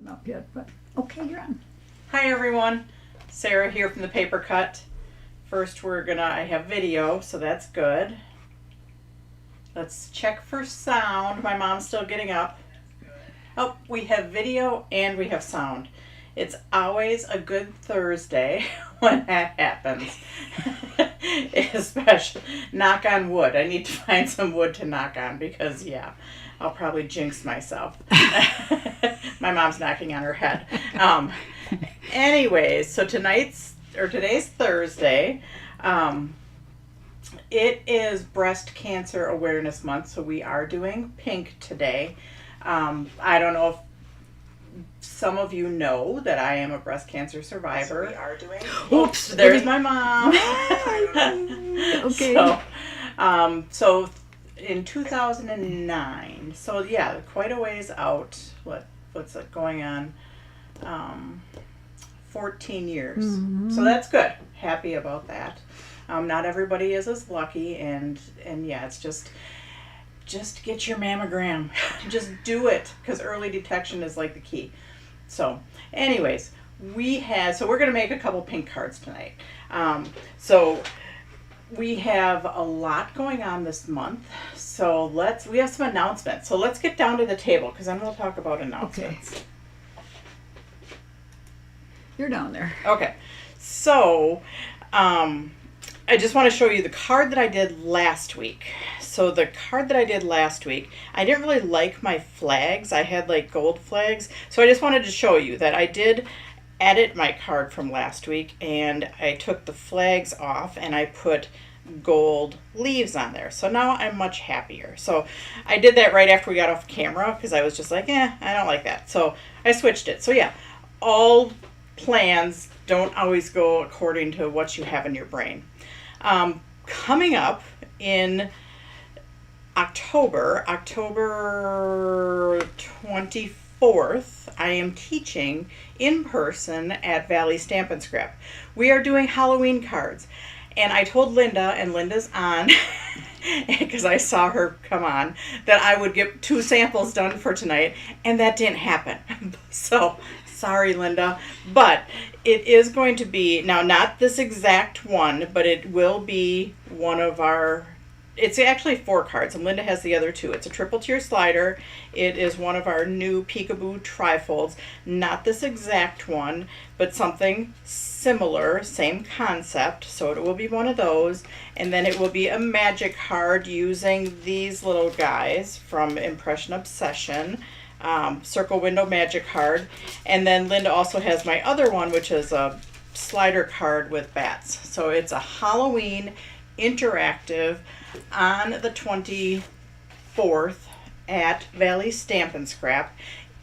Up yet, but okay, you're on. Hi everyone, Sarah here from the Paper Cut. First I have video, so that's good. Let's check for sound. My mom's still getting up. Oh, we have video and we have sound. It's always a good Thursday when that happens. Especially, knock on wood. I need to find some wood to knock on because, yeah, I'll probably jinx myself. My mom's knocking on her head. Anyways, so today's Thursday. It is Breast Cancer Awareness Month, so we are doing pink today. I don't know if some of you know that I am a breast cancer survivor. So we are doing. Oops, there's my mom. Okay. So in 2009, so yeah, quite a ways out. What's it going on? 14 years. Mm-hmm. So that's good. Happy about that. Not everybody is as lucky, and yeah, it's just get your mammogram. Just do it, because early detection is like the key. So anyways, we're going to make a couple pink cards tonight. So we have a lot going on this month. So we have some announcements. So let's get down to the table, because then we'll talk about announcements. Okay. You're down there. Okay. So, I just want to show you the card that I did last week. So the card that I did last week, I didn't really like my flags. I had like gold flags. So I just wanted to show you that I did edit my card from last week, and I took the flags off and I put gold leaves on there. So now I'm much happier. So I did that right after we got off camera, because I was just like, I don't like that. So I switched it. So yeah, all plans don't always go according to what you have in your brain. Coming up in October 24th, I am teaching in person at Valley Stamp and Scrap. We are doing Halloween cards. And I told Linda, and Linda's on, because I saw her come on, that I would get 2 samples done for tonight, and that didn't happen. So, sorry, Linda. But it is going to be, now not this exact one, but it will be one of our, it's actually 4 cards, and Linda has the other 2. It's a triple tier slider. It is one of our new Peekaboo trifolds. Not this exact one, but something similar, same concept. So it will be one of those. And then it will be a magic card using these little guys from Impression Obsession. Circle window magic card. And then Linda also has my other one, which is a slider card with bats. So it's a Halloween interactive on the 24th at Valley Stamp and Scrap.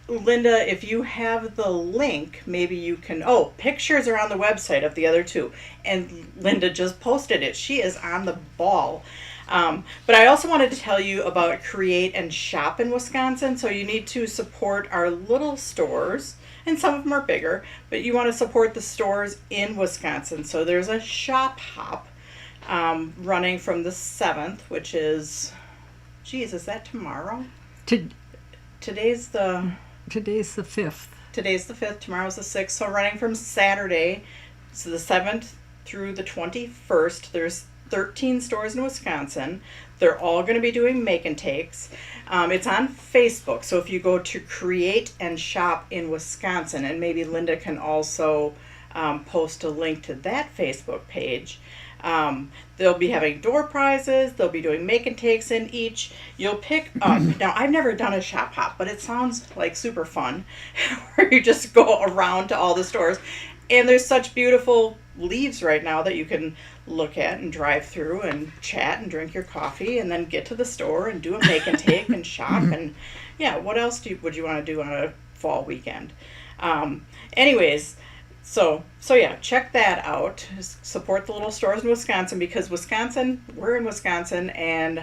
Linda, if you have the link, maybe you can, pictures are on the website of the other 2. And Linda just posted it. She is on the ball. But I also wanted to tell you about Create and Shop in Wisconsin. So you need to support our little stores, and some of them are bigger, but you want to support the stores in Wisconsin. So there's a shop hop running from the 7th, which is, is that tomorrow? Today's the 5th. Today's the 5th, tomorrow's the 6th. So running from Saturday, so the 7th through the 21st, there's 13 stores in Wisconsin. They're all going to be doing make and takes. It's on Facebook. So if you go to Create and Shop in Wisconsin, and maybe Linda can also post a link to that Facebook page. They'll be having door prizes. They'll be doing make and takes in each. You'll pick up. Now, I've never done a shop hop, but it sounds like super fun, where you just go around to all the stores. And there's such beautiful leaves right now that you can look at and drive through and chat and drink your coffee, and then get to the store and do a make and take and shop. And yeah, what else would you want to do on a fall weekend? Anyways, so yeah, check that out. Support the little stores in Wisconsin, because we're in Wisconsin, and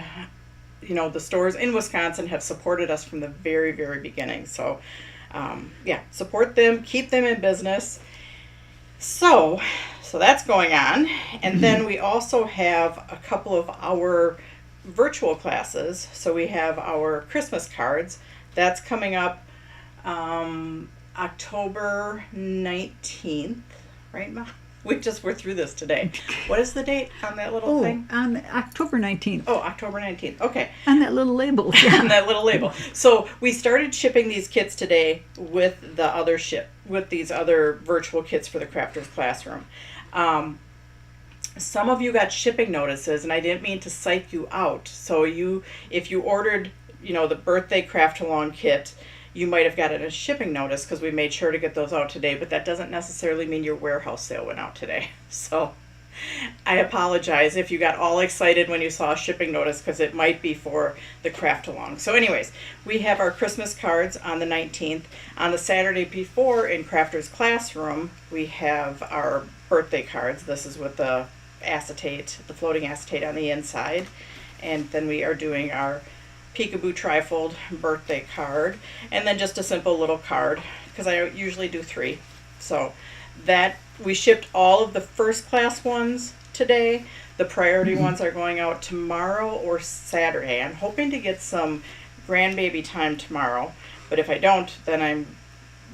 the stores in Wisconsin have supported us from the very, very beginning. So yeah, support them, keep them in business. So that's going on. And then we also have a couple of our virtual classes. So we have our Christmas cards. That's coming up October 19th, right, Ma? We're through this today. What is the date on that little Oh, thing? on October 19th. Oh, October 19th. Okay. On that little label. On Yeah. that little label. So we started shipping these kits today with these other virtual kits for the Crafters Classroom. Some of you got shipping notices, and I didn't mean to psych you out. So if you ordered, the birthday craft along kit, you might have gotten a shipping notice because we made sure to get those out today, but that doesn't necessarily mean your warehouse sale went out today. So I apologize if you got all excited when you saw a shipping notice because it might be for the craft along. So anyways, we have our Christmas cards on the 19th. On the Saturday before in Crafters Classroom, we have our birthday cards. This is with the floating acetate on the inside. And then we are doing our Peekaboo Trifold birthday card, and then just a simple little card because I usually do 3. So that we shipped all of the first class ones today. The priority ones are going out tomorrow or Saturday. I'm hoping to get some grandbaby time tomorrow, but if I don't, then I'm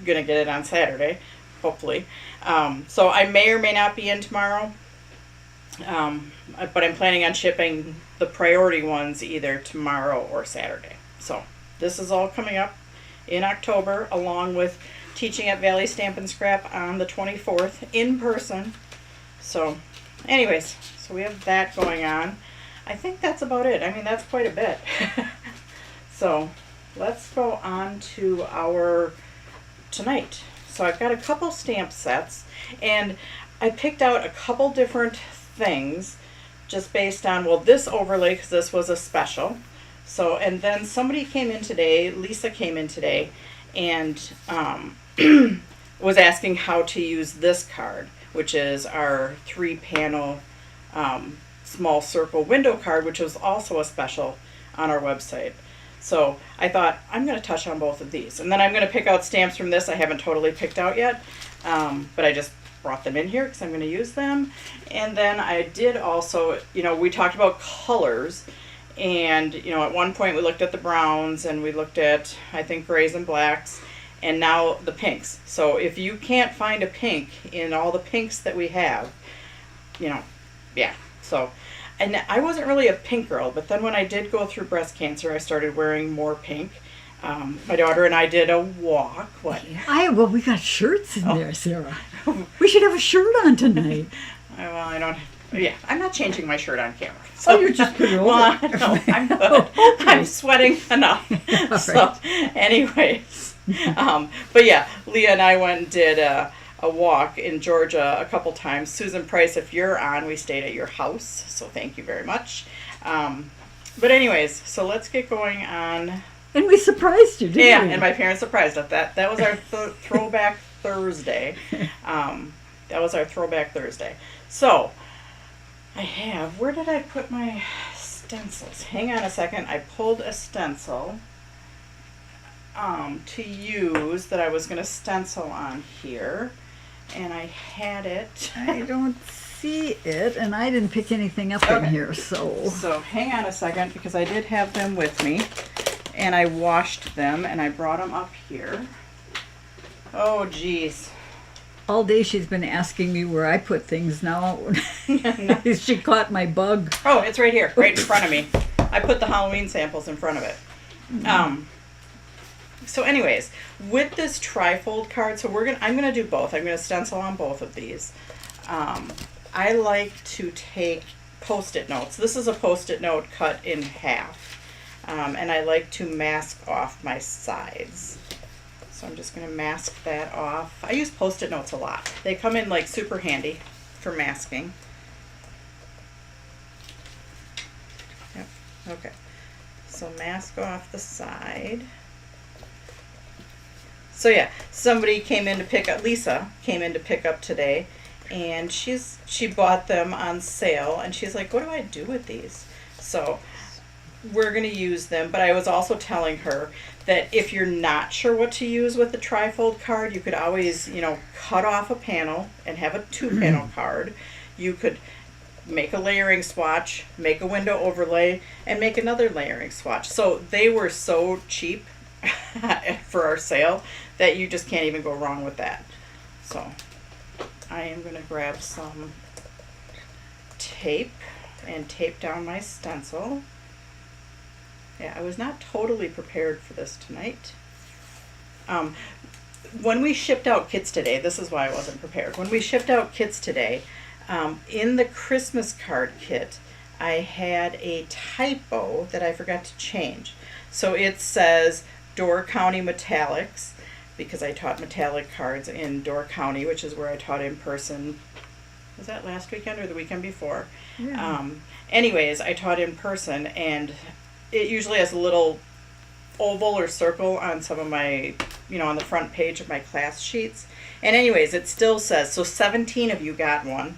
gonna get it on Saturday, hopefully. So I may or may not be in tomorrow. But I'm planning on shipping the priority ones either tomorrow or Saturday. So this is all coming up in October, along with teaching at Valley Stamp and Scrap on the 24th in person. So anyways, so we have that going on. I think that's about it. I mean, that's quite a bit. So let's go on to our tonight. So I've got a couple stamp sets, and I picked out a couple different things just based on, this overlay, because this was a special. So, and then somebody came in today, Lisa came in today, and was asking how to use this card, which is our 3-panel small circle window card, which was also a special on our website. So I thought, I'm going to touch on both of these. And then I'm going to pick out stamps from this I haven't totally picked out yet, but I just brought them in here because I'm going to use them. And then I did also, we talked about colors, and at one point we looked at the browns, and we looked at, I think, grays and blacks, and now the pinks. So if you can't find a pink in all the pinks that we have, yeah. So, and I wasn't really a pink girl, but then when I did go through breast cancer, I started wearing more pink. My daughter and I did a walk. What? We got shirts in there, Sarah. We should have a shirt on tonight. I don't. Yeah, I'm not changing my shirt on camera. So, you're just putting it over. Well, no, I'm good. Okay. I'm sweating enough. So, right. anyways, but yeah, Leah and I went and did a walk in Georgia a couple times. Susan Price, if you're on, we stayed at your house, so thank you very much. But anyways, so let's get going on. And we surprised you, didn't we? Yeah, and my parents surprised us. That was our throwback Thursday. That was our throwback Thursday. So, where did I put my stencils? Hang on a second. I pulled a stencil to use that I was going to stencil on here. And I had it. I don't see it, and I didn't pick anything up in here, so. So, hang on a second, because I did have them with me. And I washed them, and I brought them up here. Oh, geez. All day she's been asking me where I put things now. She caught my bug. Oh, it's right here, right in front of me. I put the Halloween samples in front of it. So anyways, with this trifold card, so I'm gonna do both. I'm gonna stencil on both of these. I like to take Post-it notes. This is a Post-it note cut in half. And I like to mask off my sides. So I'm just going to mask that off. I use Post-it notes a lot. They come in like super handy for masking. Yep. Okay. So mask off the side. So yeah, somebody came in to pick up, Lisa came in to pick up today, and she bought them on sale, and she's like, what do I do with these? So we're going to use them, but I was also telling her that if you're not sure what to use with the trifold card, you could always, cut off a panel and have a 2-panel card. You could make a layering swatch, make a window overlay, and make another layering swatch. So they were so cheap for our sale that you just can't even go wrong with that. So I am going to grab some tape and tape down my stencil. Yeah, I was not totally prepared for this tonight. When we shipped out kits today, this is why I wasn't prepared. When we shipped out kits today, in the Christmas card kit, I had a typo that I forgot to change. So it says Door County Metallics, because I taught metallic cards in Door County, which is where I taught in person. Was that last weekend or the weekend before? Yeah. Anyways, I taught in person, and it usually has a little oval or circle on some of my, on the front page of my class sheets. And anyways, it still says, so 17 of you got one.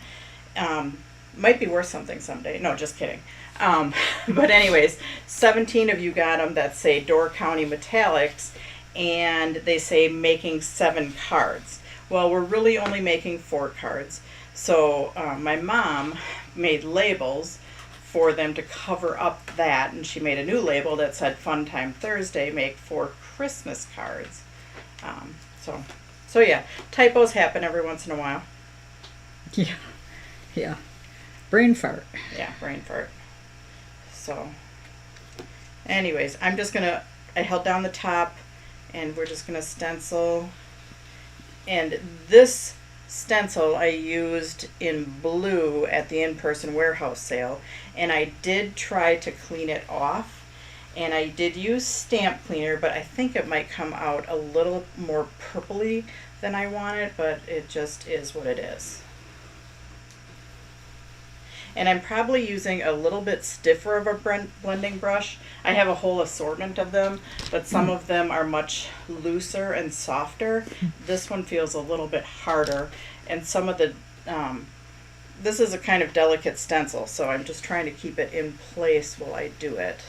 Might be worth something someday. No, just kidding. But anyways, 17 of you got them that say Door County Metallics, and they say making 7 cards. Well, we're really only making 4 cards. So my mom made labels for them to cover up that, and she made a new label that said Fun Time Thursday, make 4 Christmas cards. So yeah, typos happen every once in a while. Yeah. Yeah. Brain fart. Yeah, brain fart. So anyways, I held down the top, and we're just gonna stencil. And this stencil I used in blue at the in-person warehouse sale, and I did try to clean it off, and I did use stamp cleaner, but I think it might come out a little more purpley than I wanted, but it just is what it is. And I'm probably using a little bit stiffer of a blending brush. I have a whole assortment of them, but some of them are much looser and softer. This one feels a little bit harder, and some of the, this is a kind of delicate stencil, so I'm just trying to keep it in place while I do it.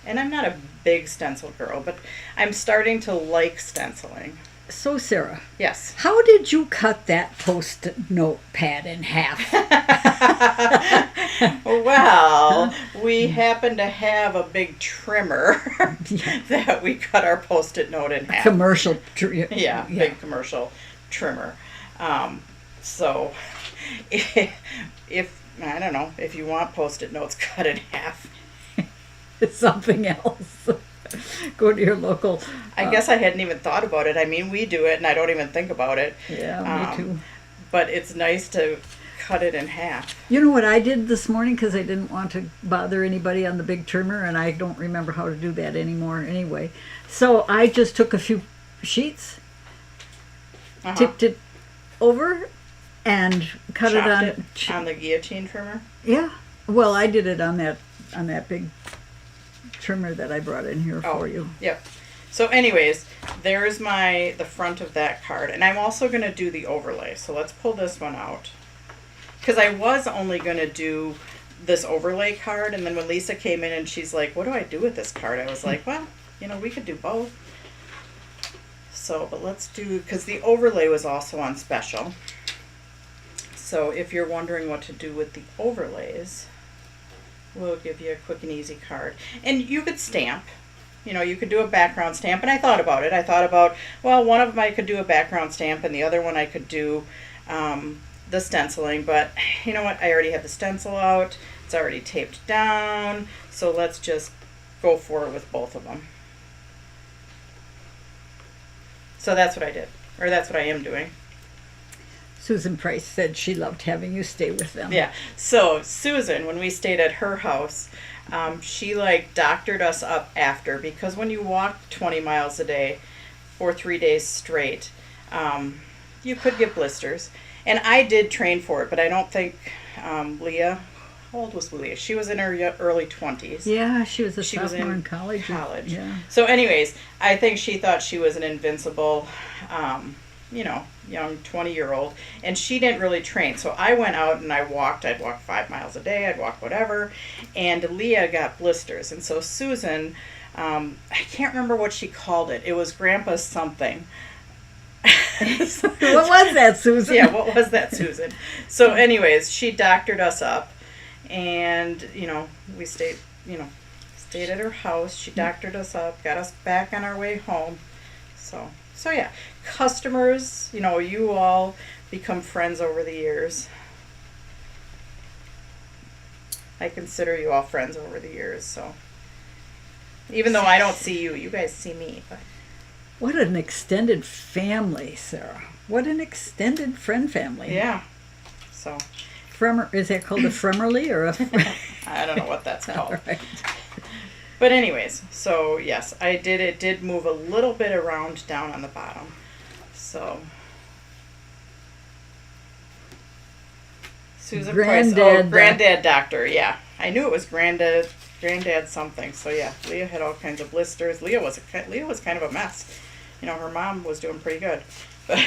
And I'm not a big stencil girl, but I'm starting to like stenciling. So, Sarah, Yes. how did you cut that post-it note pad in half? Well, we happen to have a big trimmer that we cut our Post-it note in half. Commercial. Yeah, big commercial trimmer. So if I don't know, if you want Post-it notes cut in half, It's something else. Go to your local. I guess I hadn't even thought about it. I mean, we do it, and I don't even think about it. Yeah, me too. But it's nice to cut it in half. You know what I did this morning, because I didn't want to bother anybody on the big trimmer, and I don't remember how to do that anymore anyway. So I just took a few sheets, tipped it over, and cut Chopped it on the guillotine trimmer. Yeah. Well, I did it on that big trimmer that I brought in here for you. Yep. So anyways, there's the front of that card. And I'm also going to do the overlay. So let's pull this one out. Because I was only going to do this overlay card. And then when Lisa came in and she's like, what do I do with this card? I was like, well, we could do both. So, but let's do, because the overlay was also on special. So if you're wondering what to do with the overlays, we'll give you a quick and easy card. And you could stamp. You could do a background stamp. And I thought about it. I thought about, well, one of them I could do a background stamp, and the other one I could do the stenciling. But you know what? I already have the stencil out. It's already taped down. So let's just go for it with both of them. So that's what I did. Or that's what I am doing. Susan Price said she loved having you stay with them. Yeah. So Susan, when we stayed at her house, she doctored us up after, because when you walk 20 miles a day for 3 days straight, you could get blisters. And I did train for it, but I don't think Leah, how old was Leah? She was in her early 20s. Yeah, she was a She was sophomore in in college. Yeah. So anyways, I think she thought she was an invincible, young 20-year-old, and she didn't really train. So I went out and I walked. I'd walk 5 miles a day. I'd walk whatever. And Leah got blisters. And so Susan, I can't remember what she called it. It was Grandpa's something. What was that, Susan? Yeah, what was that, Susan? So anyways, she doctored us up, and we stayed stayed at her house. She doctored us up, got us back on our way home. So yeah, customers, you all become friends over the years. I consider you all friends over the years, so even though I don't see you, you guys see me. But What an extended family, Sarah. What an extended friend family. yeah, so Is that called a Fremerly or a? I don't know what that's All called. right. But anyways, so yes, it did move a little bit around down on the bottom. So Susan Price. Granddad Oh, Granddad Doctor, yeah. I knew it was Granddad something. So yeah, Leah had all kinds of blisters. Leah was kind of a mess. Her mom was doing pretty good. But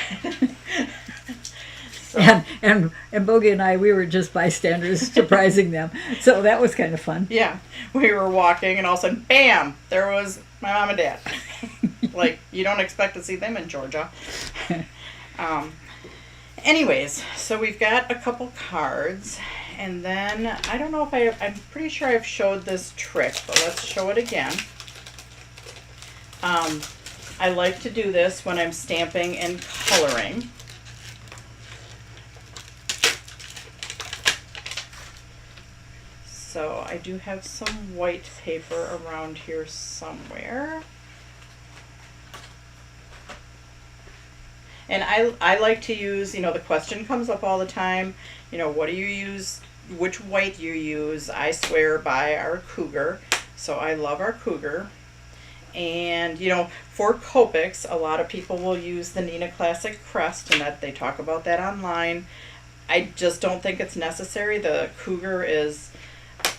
so, And Bogey and I, we were just bystanders surprising them. So that was kind of fun. yeah, we were walking and all of a sudden, bam, there was my mom and dad. Like, you don't expect to see them in Georgia. Anyways, so we've got a couple cards, and then I don't know if I'm pretty sure I've showed this trick, but let's show it again. I like to do this when I'm stamping and coloring. So I do have some white paper around here somewhere. And I like to use, the question comes up all the time, what do you use, which white you use? I swear by our Cougar. So I love our Cougar. And, for Copics, a lot of people will use the Neenah Classic Crest, and that they talk about that online. I just don't think it's necessary. The Cougar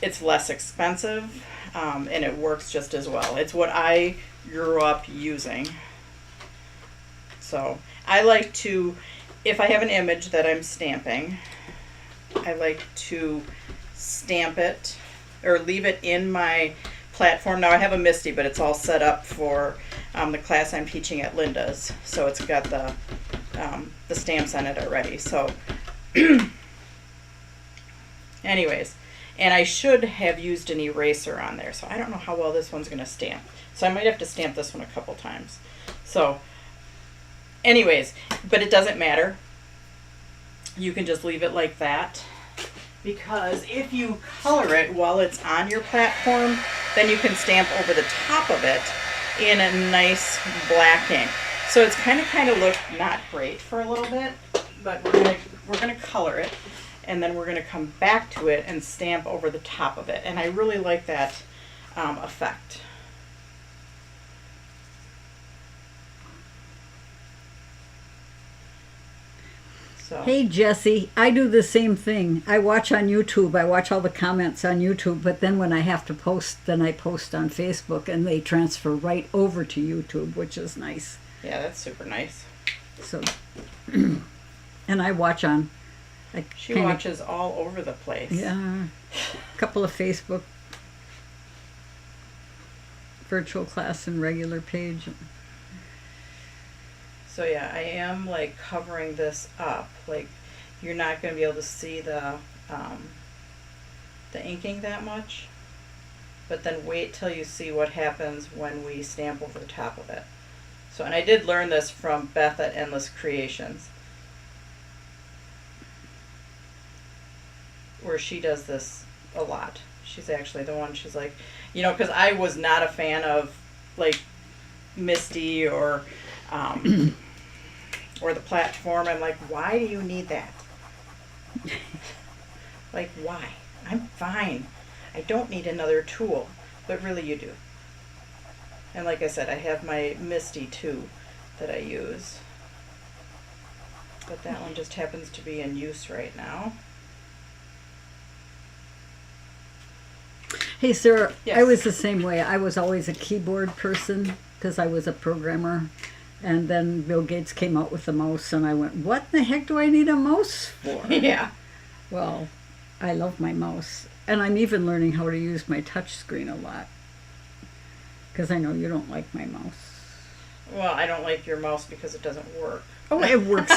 it's less expensive, and it works just as well. It's what I grew up using. So I like to, if I have an image that I'm stamping, I like to stamp it or leave it in my platform. Now I have a Misty, but it's all set up for the class I'm teaching at Linda's. So it's got the stamps on it already. So anyways, and I should have used an eraser on there. So I don't know how well this one's going to stamp. So I might have to stamp this one a couple times. So anyways, but it doesn't matter. You can just leave it like that. Because if you color it while it's on your platform, then you can stamp over the top of it in a nice black ink. So it's kind of look not great for a little bit, but we're gonna color it, and then we're gonna come back to it and stamp over the top of it. And I really like that effect. So. Hey, Jesse, I do the same thing. I watch on YouTube. I watch all the comments on YouTube, but then when I have to post, then I post on Facebook, and they transfer right over to YouTube, which is nice. Yeah, that's super nice. So, and I watch on. She watches all over the place. Yeah, a couple of Facebook virtual class and regular page. So yeah, I am covering this up. You're not going to be able to see the inking that much. But then wait till you see what happens when we stamp over the top of it. So, and I did learn this from Beth at Endless Creations, where she does this a lot. She's actually the one, she's like, because I was not a fan of Misty or the platform. I'm like, why do you need that? Why? I'm fine. I don't need another tool. But really you do. And like I said, I have my Misty too that I use. But that one just happens to be in use right now. Hey, Sarah, Yes. I was the same way. I was always a keyboard person because I was a programmer. And then Bill Gates came out with the mouse, and I went, what the heck do I need a mouse for? Yeah. Well, I love my mouse. And I'm even learning how to use my touch screen a lot. Because I know you don't like my mouse. Well, I don't like your mouse because it doesn't work. Oh, it works.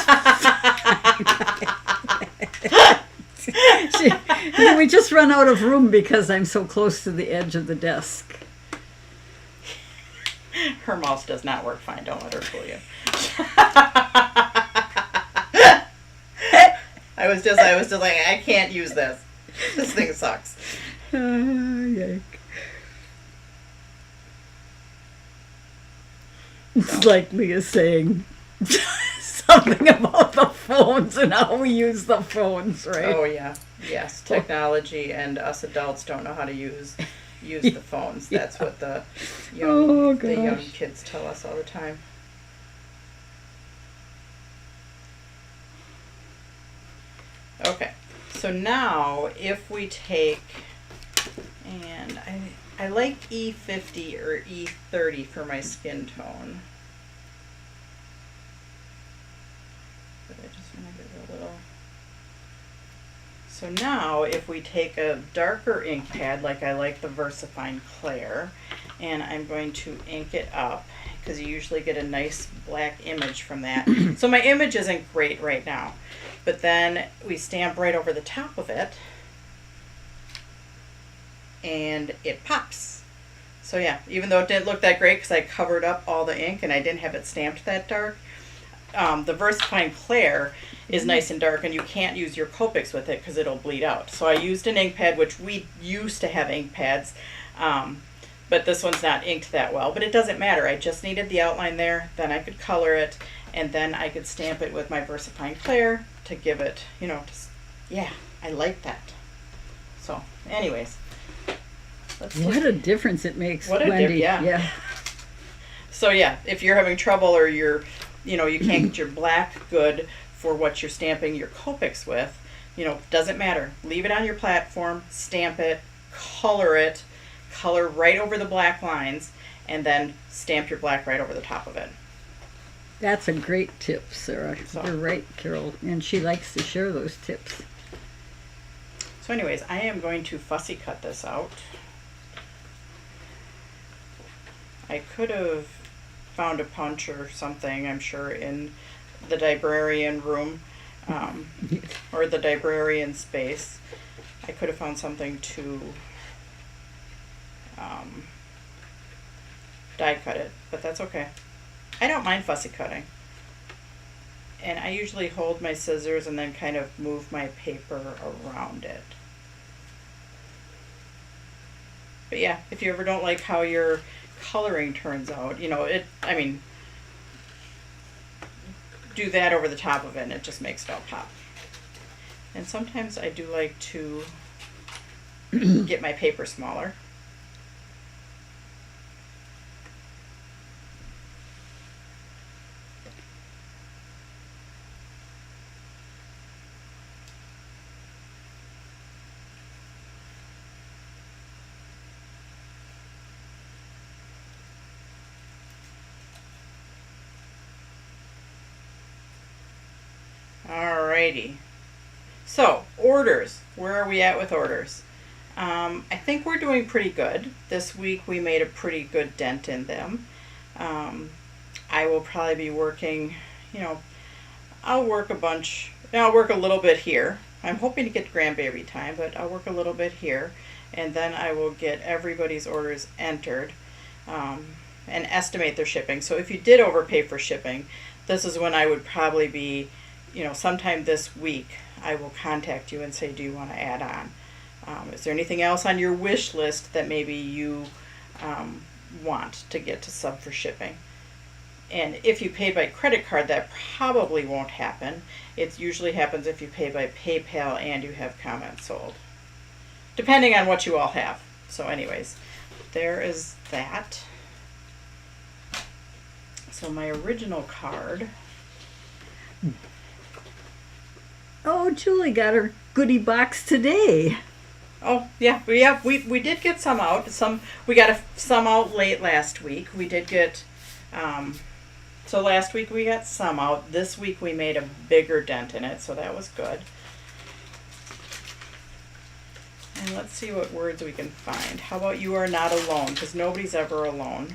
We just run out of room because I'm so close to the edge of the desk. Her mouse does not work fine. Don't let her fool you. I was just like, I can't use this. This thing sucks. Yike. It's like Leah saying something about the phones and how we use the phones, right? Oh yeah, yes. Technology and us adults don't know how to use the phones. That's what the young kids tell us all the time. Okay, so now if we take, and I like E50 or E30 for my skin tone. But I just want to get a little. So now if we take a darker ink pad, like I like the VersaFine Clair, and I'm going to ink it up, because you usually get a nice black image from that. So my image isn't great right now, but then we stamp right over the top of it, and it pops. So yeah, even though it didn't look that great because I covered up all the ink and I didn't have it stamped that dark, the VersaFine Clair is nice and dark, and you can't use your Copics with it because it'll bleed out. So I used an ink pad, which we used to have ink pads, but this one's not inked that well. But it doesn't matter. I just needed the outline there, then I could color it, and then I could stamp it with my VersaFine Clair to give it, yeah, I like that. So anyways. What a difference it makes, what Wendy. Yeah. So yeah, if you're having trouble or you can't get your black good for what you're stamping your Copics with, doesn't matter. Leave it on your platform, stamp it, color right over the black lines, and then stamp your black right over the top of it. That's a great tip, Sarah. So. You're right, Carol. And she likes to share those tips. So anyways, I am going to fussy cut this out. I could have found a punch or something, I'm sure, in the librarian room, or the librarian space. I could have found something to die cut it, but that's okay. I don't mind fussy cutting. And I usually hold my scissors and then kind of move my paper around it. But yeah, if you ever don't like how your coloring turns out, do that over the top of it and it just makes it all pop. And sometimes I do like to get my paper smaller. Alrighty. So, orders. Where are we at with orders? I think we're doing pretty good. This week we made a pretty good dent in them. I will probably be working, I'll work a bunch. I'll work a little bit here. I'm hoping to get grandbaby time, but I'll work a little bit here. And then I will get everybody's orders entered and estimate their shipping. So if you did overpay for shipping, this is when I would probably be, sometime this week, I will contact you and say, do you want to add on? Is there anything else on your wish list that maybe you want to get to sub for shipping? And if you pay by credit card, that probably won't happen. It usually happens if you pay by PayPal and you have comments sold, depending on what you all have. So anyways, there is that. So my original card. Oh, Julie got her goodie box today. Oh yeah, we did get some out. We got some out late last week. We did get, so last week we got some out. This week we made a bigger dent in it, so that was good. And let's see what words we can find. How about you are not alone? Because nobody's ever alone,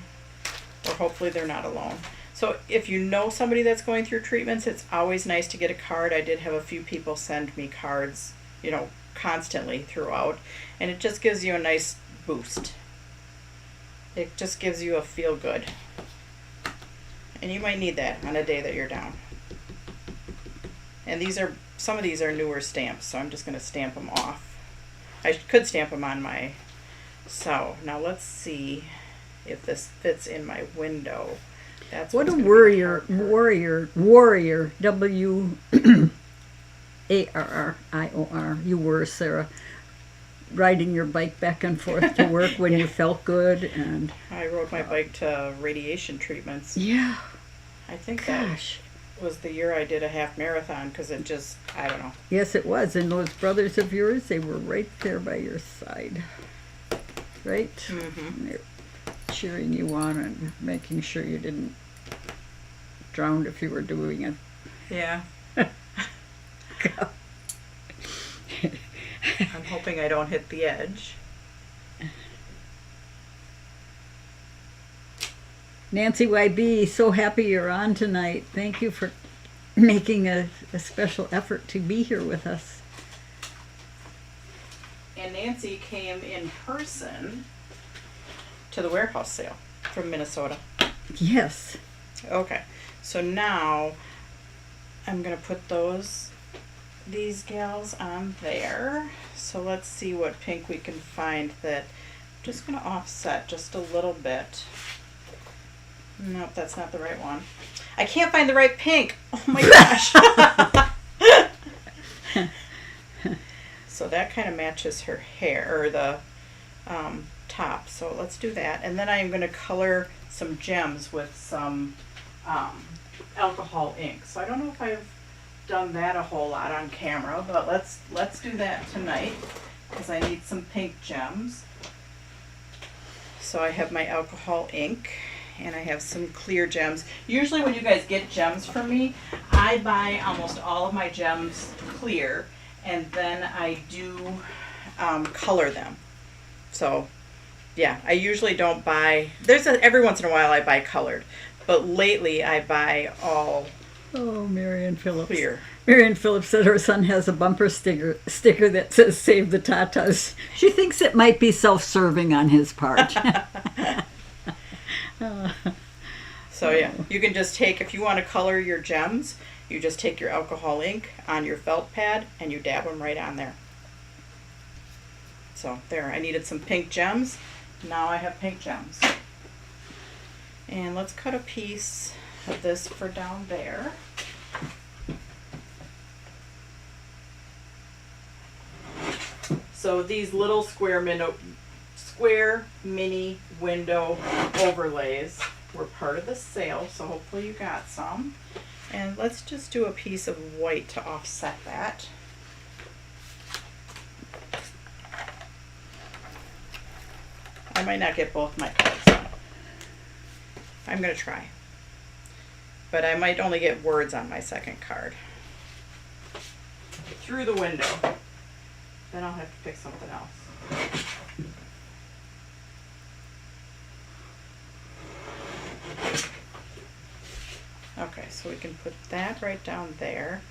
or hopefully they're not alone. So if you know somebody that's going through treatments, it's always nice to get a card. I did have a few people send me cards, constantly throughout, and it just gives you a nice boost. It just gives you a feel good. And you might need that on a day that you're down. And some of these are newer stamps, so I'm just going to stamp them off. I could stamp them on my sew. Now let's see if this fits in my window. That's What a what's gonna be the warrior, hard part. warrior, WARRIOR, you were, Sarah, riding your bike back and forth to work when you felt good. And I rode my bike to radiation treatments. yeah, I think gosh. that was the year I did a half marathon because it just, I don't know. Yes, it was. And those brothers of yours, they were right there by your side. Right? Mm-hmm. And they're cheering you on and making sure you didn't drown if you were doing it. Yeah. I'm hoping I don't hit the edge. Nancy YB, so happy you're on tonight. Thank you for making a special effort to be here with us. And Nancy came in person to the warehouse sale from Minnesota. Yes. Okay, so now I'm gonna put these gals on there. So let's see what pink we can find that I'm just gonna offset just a little bit. Nope, that's not the right one. I can't find the right pink. Oh my gosh. So that kind of matches her hair, or the top. So let's do that. And then I'm going to color some gems with some alcohol ink. So I don't know if I've done that a whole lot on camera, but let's do that tonight because I need some pink gems. So I have my alcohol ink and I have some clear gems. Usually when you guys get gems from me, I buy almost all of my gems clear and then I do color them. So yeah, I usually don't buy, every once in a while I buy colored, but lately I buy all Oh, Marion Phillips. clear. Marion Phillips said her son has a bumper sticker that says "Save the Tatas." She thinks it might be self-serving on his part. So yeah, you can just take, if you want to color your gems, you just take your alcohol ink on your felt pad and you dab them right on there. So there, I needed some pink gems. Now I have pink gems. And let's cut a piece of this for down there. So these little square mini window overlays were part of the sale, so hopefully you got some. And let's just do a piece of white to offset that. I might not get both my cards on. I'm going to try. But I might only get words on my second card. Through the window. Then I'll have to pick something else. Okay, so we can put that right down there.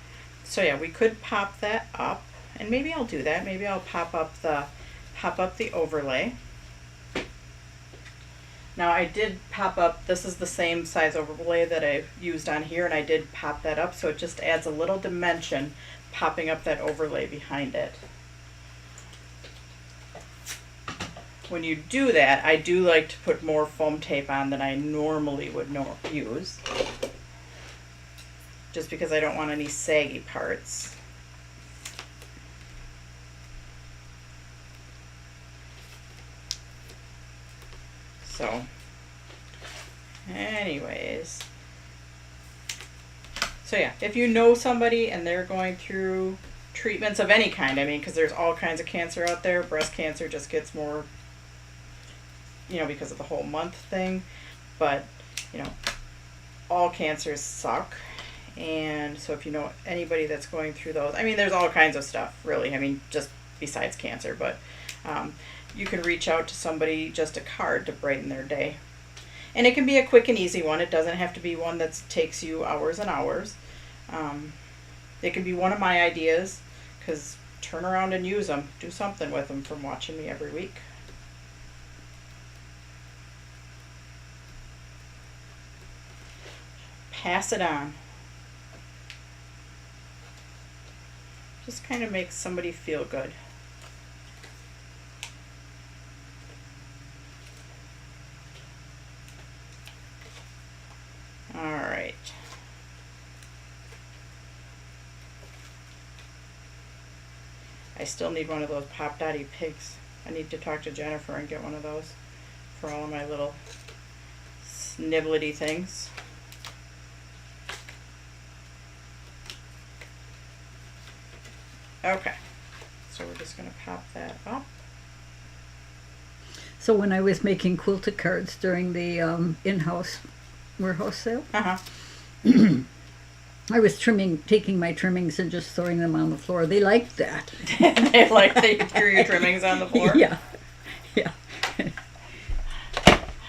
So yeah, we could pop that up, and maybe I'll do that. Maybe I'll pop up the overlay. Now I did pop up, this is the same size overlay that I used on here, and I did pop that up, so it just adds a little dimension popping up that overlay behind it. When you do that, I do like to put more foam tape on than I normally would use. Just because I don't want any saggy parts. So, anyways. So yeah, if you know somebody and they're going through treatments of any kind, I mean, because there's all kinds of cancer out there. Breast cancer just gets more, you know, because of the whole month thing. But, you know, all cancers suck. And so if you know anybody that's going through those, I mean, there's all kinds of stuff, really. I mean, just besides cancer. But you can reach out to somebody, just a card to brighten their day. And it can be a quick and easy one. It doesn't have to be one that takes you hours and hours. It can be one of my ideas, because turn around and use them. Do something with them from watching me every week. Pass it on. Just kind of makes somebody feel good. All right. I still need one of those Pop Dotty pigs. I need to talk to Jennifer and get one of those for all of my little snibblety things. Okay, so we're just going to pop that up. So when I was making quilted cards during the in-house warehouse sale, Uh-huh. I was taking my trimmings and just throwing them on the floor. They liked that. They like to hear your trimmings on the floor? Yeah, yeah.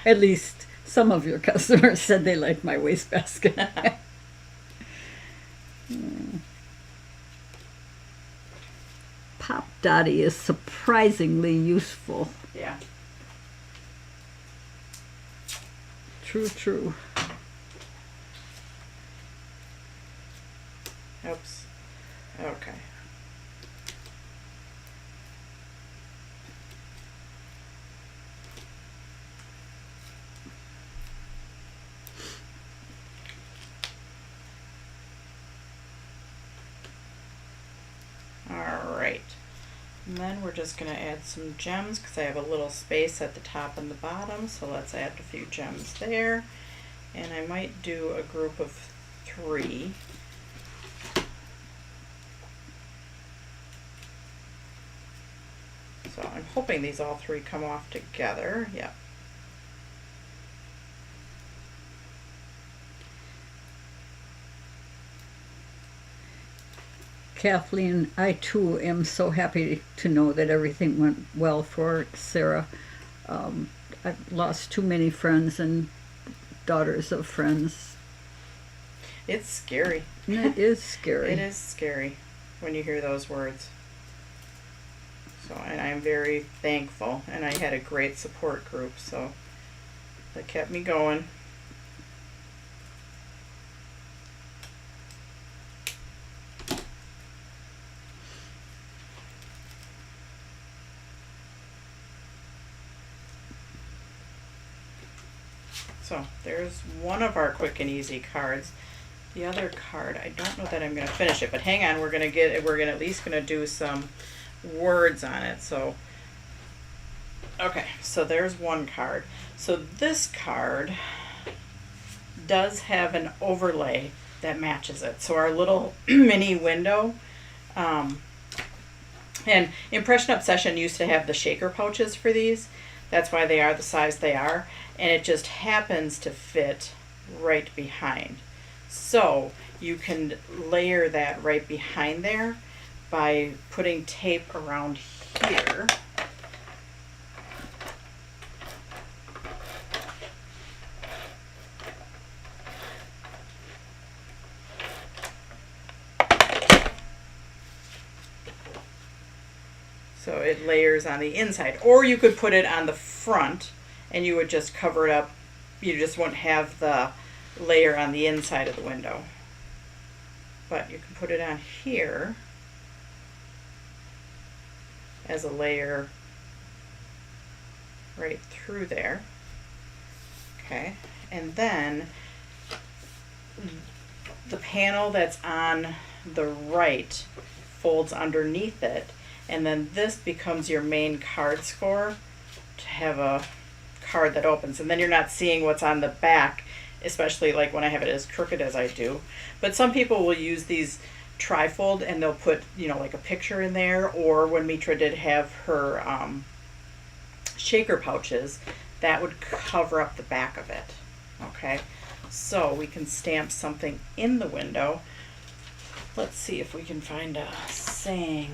At least some of your customers said they liked my wastebasket. Pop Dotty is surprisingly useful. Yeah. True, true. Oops. Okay. Alright. And then we're just going to add some gems because I have a little space at the top and the bottom. So let's add a few gems there. And I might do a group of 3. So I'm hoping these all 3 come off together. Yep. Kathleen, I too am so happy to know that everything went well for Sarah. I've lost too many friends and daughters of friends. It's scary. It is scary. It is scary when you hear those words. So, and I'm very thankful, and I had a great support group, so that kept me going. So there's one of our quick and easy cards. The other card, I don't know that I'm going to finish it, but hang on, we're going to at least going to do some words on it. So okay, so there's one card. So this card does have an overlay that matches it. So our little mini window, and Impression Obsession used to have the shaker pouches for these. That's why they are the size they are. And it just happens to fit right behind. So you can layer that right behind there by putting tape around here. So it layers on the inside. Or you could put it on the front and you would just cover it up. You just wouldn't have the layer on the inside of the window. But you can put it on here as a layer right through there. Okay, and then the panel that's on the right folds underneath it, and then this becomes your main card score to have a card that opens, and then you're not seeing what's on the back, especially like when I have it as crooked as I do. But some people will use these trifold and they'll put, you know, like a picture in there, or when Mitra did have her shaker pouches, that would cover up the back of it. Okay, so we can stamp something in the window. Let's see if we can find a saying.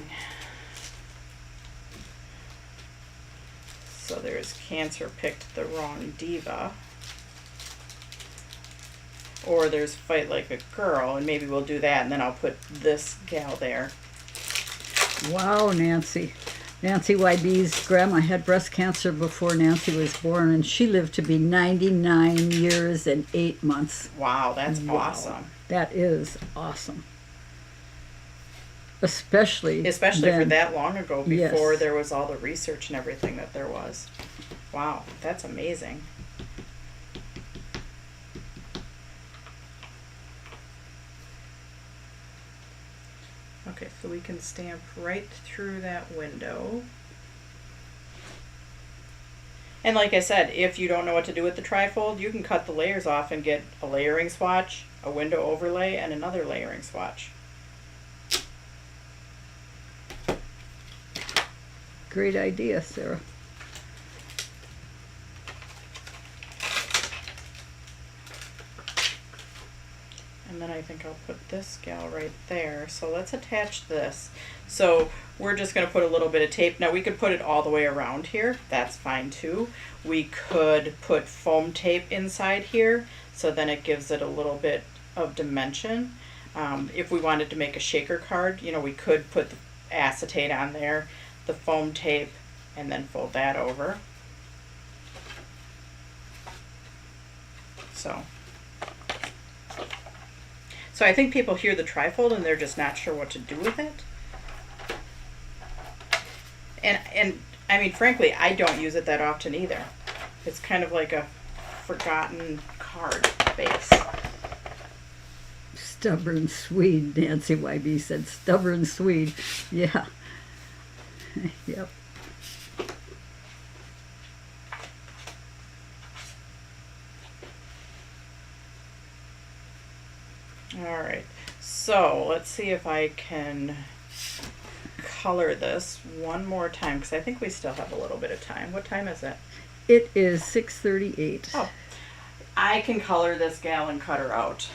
So there's Cancer picked the wrong diva. Or there's Fight Like a Girl, and maybe we'll do that, and then I'll put this gal there. Wow, Nancy. Nancy YB's grandma had breast cancer before Nancy was born, and she lived to be 99 years and 8 months. Wow, that's Wow. awesome. That is awesome. Especially For then. that long ago, before Yes. there was all the research and everything that there was. Wow, that's amazing. Okay, so we can stamp right through that window. And like I said, if you don't know what to do with the trifold, you can cut the layers off and get a layering swatch, a window overlay, and another layering swatch. Great idea, Sarah. And then I think I'll put this gal right there. So let's attach this. So we're just going to put a little bit of tape. Now we could put it all the way around here. That's fine too. We could put foam tape inside here, so then it gives it a little bit of dimension. If we wanted to make a shaker card, you know, we could put the acetate on there, the foam tape, and then fold that over. So I think people hear the trifold and they're just not sure what to do with it. And I mean, frankly, I don't use it that often either. It's kind of like a forgotten card base. Stubborn Swede, Nancy YB said. Stubborn Swede. Yeah. Yep. All right, so let's see if I can color this one more time, because I think we still have a little bit of time. What time is it? It is 6:38. Oh, I can color this gal and cut her out.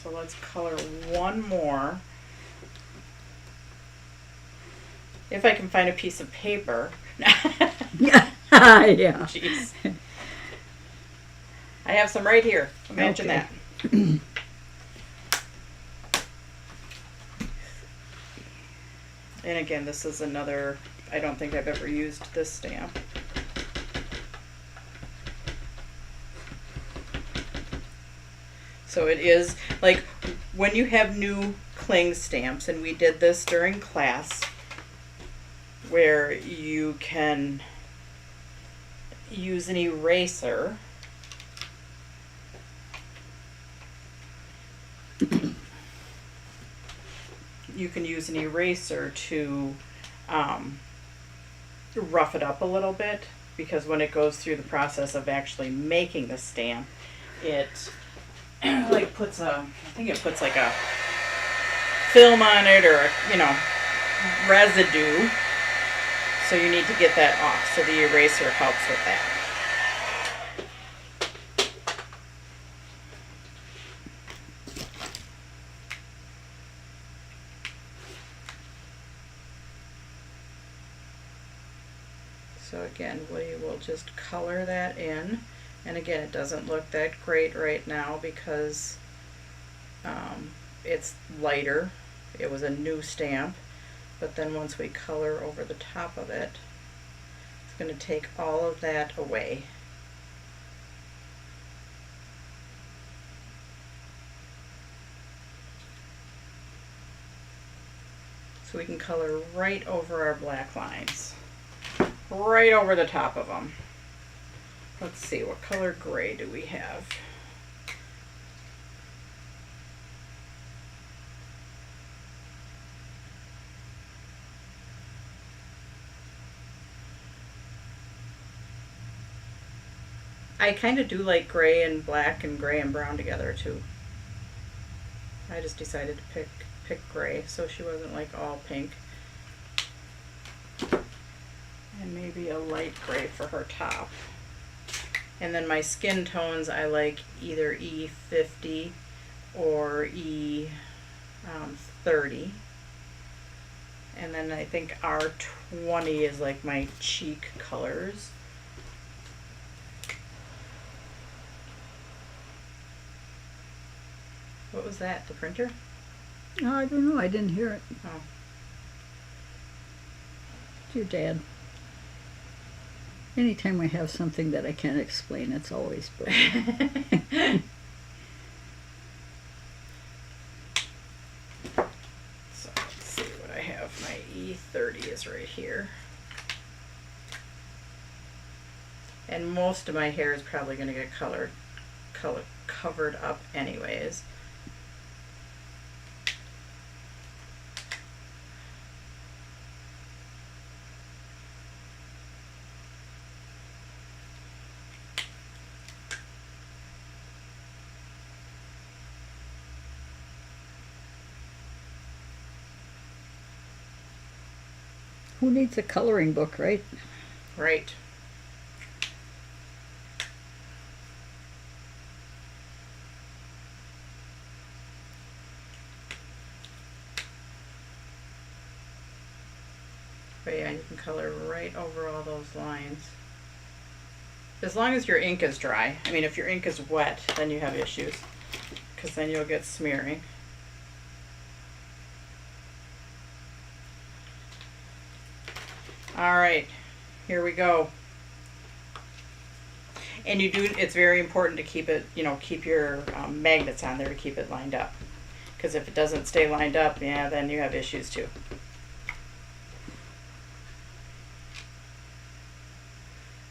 So let's color one more. If I can find a piece of paper. Yeah. Jeez. I have some right here. Imagine Okay. that. And again, this is another, I don't think I've ever used this stamp. So it is like when you have new cling stamps, and we did this during class, where you can use an eraser. You can use an eraser to rough it up a little bit, because when it goes through the process of actually making the stamp, it like puts a, I think it puts like a film on it, or you know, residue. So you need to get that off. So the eraser helps with that. So again, we will just color that in. And again, it doesn't look that great right now because it's lighter. It was a new stamp. But then once we color over the top of it, it's going to take all of that away. So we can color right over our black lines. Right over the top of them. Let's see, what color gray do we have? I kind of do like gray and black and gray and brown together too. I just decided to pick gray so she wasn't like all pink. And maybe a light gray for her top. And then my skin tones, I like either E50 or E30. And then I think R20 is like my cheek colors. What was that, the printer? Oh, I don't know. I didn't hear it. Oh. It's your dad. Anytime I have something that I can't explain, it's always brilliant. So let's see what I have. My E30 is right here. And most of my hair is probably going to get covered up anyways. Who needs a coloring book, right? Right. But yeah, you can color right over all those lines. As long as your ink is dry. I mean, if your ink is wet, then you have issues, because then you'll get smearing. All right, here we go. And it's very important to keep it, keep your magnets on there to keep it lined up. Because if it doesn't stay lined up, yeah, then you have issues too.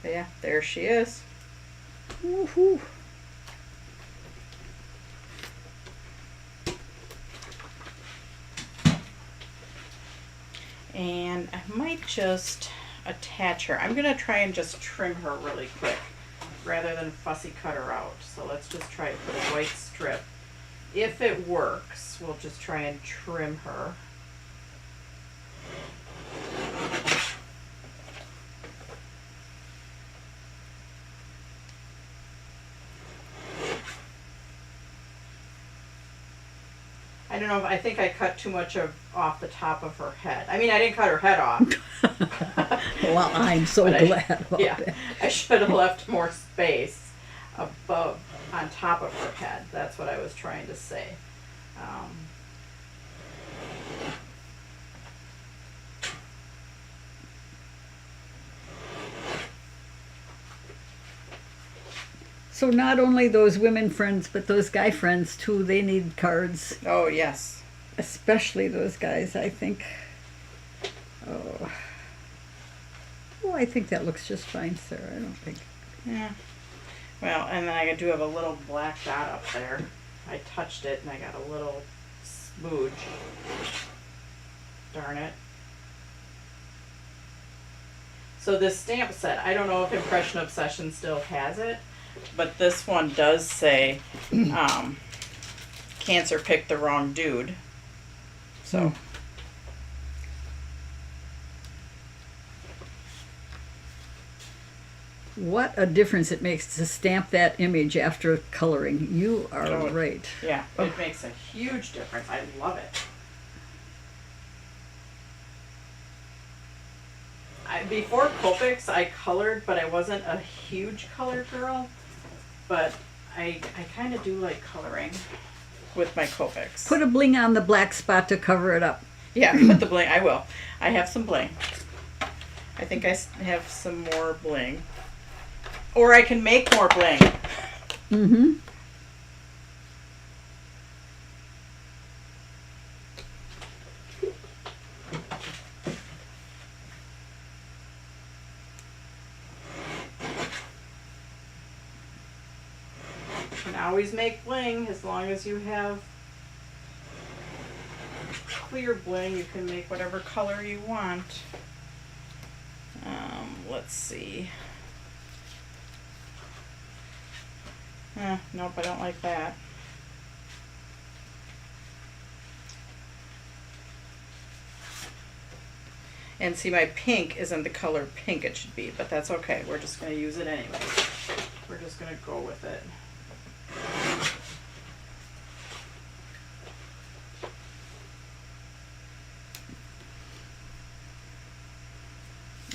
But yeah, there she is. Woohoo! And I might just attach her. I'm gonna try and just trim her really quick rather than fussy cut her out. So let's just try to put a white strip. If it works, we'll just try and trim her. I don't know, I think I cut too much off the top of her head. I mean, I didn't cut her head off. Well, I'm so But glad about that. I should have left more space above, on top of her head. That's what I was trying to say. So not only those women friends, but those guy friends too, they need cards. Oh, yes. Especially those guys, I think. Oh. Oh, I think that looks just fine, Sarah. I don't think. Yeah. Well, and then I do have a little black dot up there. I touched it and I got a little smooge. Darn it. So this stamp set, I don't know if Impression Obsession still has it, but this one does say Cancer picked the wrong dude. So. What a difference it makes to stamp that image after coloring. You are right. Yeah, it makes a huge difference. I love it. Before Copics, I colored, but I wasn't a huge color girl. But I kind of do like coloring with my Copics. Put a bling on the black spot to cover it up. Yeah, put the bling. I will. I have some bling. I think I have some more bling. Or I can make more bling. Mm-hmm. You can always make bling as long as you have clear bling. You can make whatever color you want. Let's see. Nope, I don't like that. And see, my pink isn't the color pink it should be, but that's okay. We're just going to use it anyway. We're just going to go with it.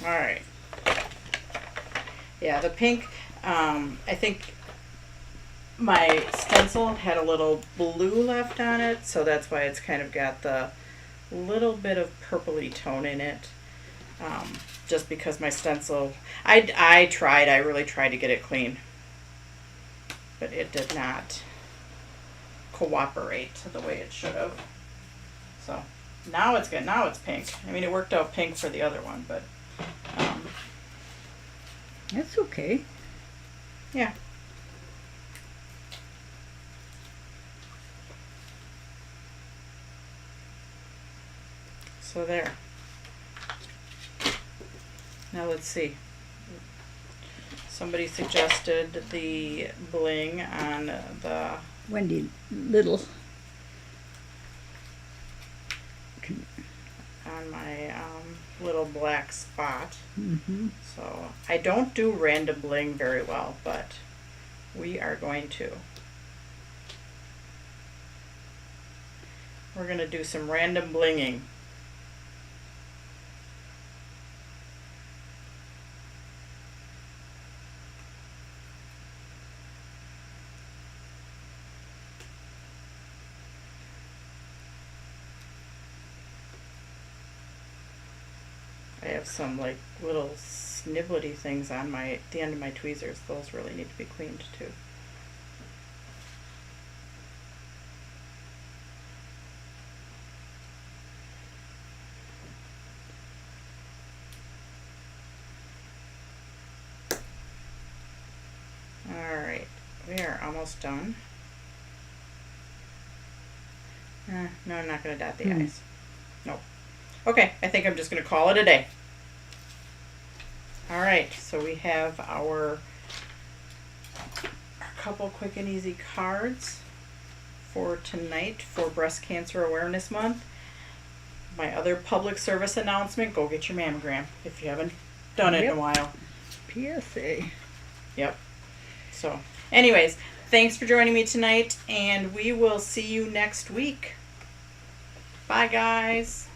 All right. Yeah, the pink, I think my stencil had a little blue left on it, so that's why it's kind of got the little bit of purpley tone in it. Just because my stencil, I really tried to get it clean, but it did not cooperate the way it should have. So now it's good. Now it's pink. I mean, it worked out pink for the other one, but That's okay. yeah. So there. Now let's see. Somebody suggested the bling on the Wendy Little. on my little black spot. Mm-hmm. So I don't do random bling very well, but we are going to. We're going to do some random blinging. I have some like little snibblety things on the end of my tweezers. Those really need to be cleaned too. Alright, we are almost done. No, I'm not going to dot the I's. Nope. Okay, I think I'm just going to call it a day. Alright, so we have our couple quick and easy cards for tonight for Breast Cancer Awareness Month. My other public service announcement, go get your mammogram if you haven't done it in a while. PSA. Yep. So, anyways, thanks for joining me tonight, and we will see you next week. Bye, guys.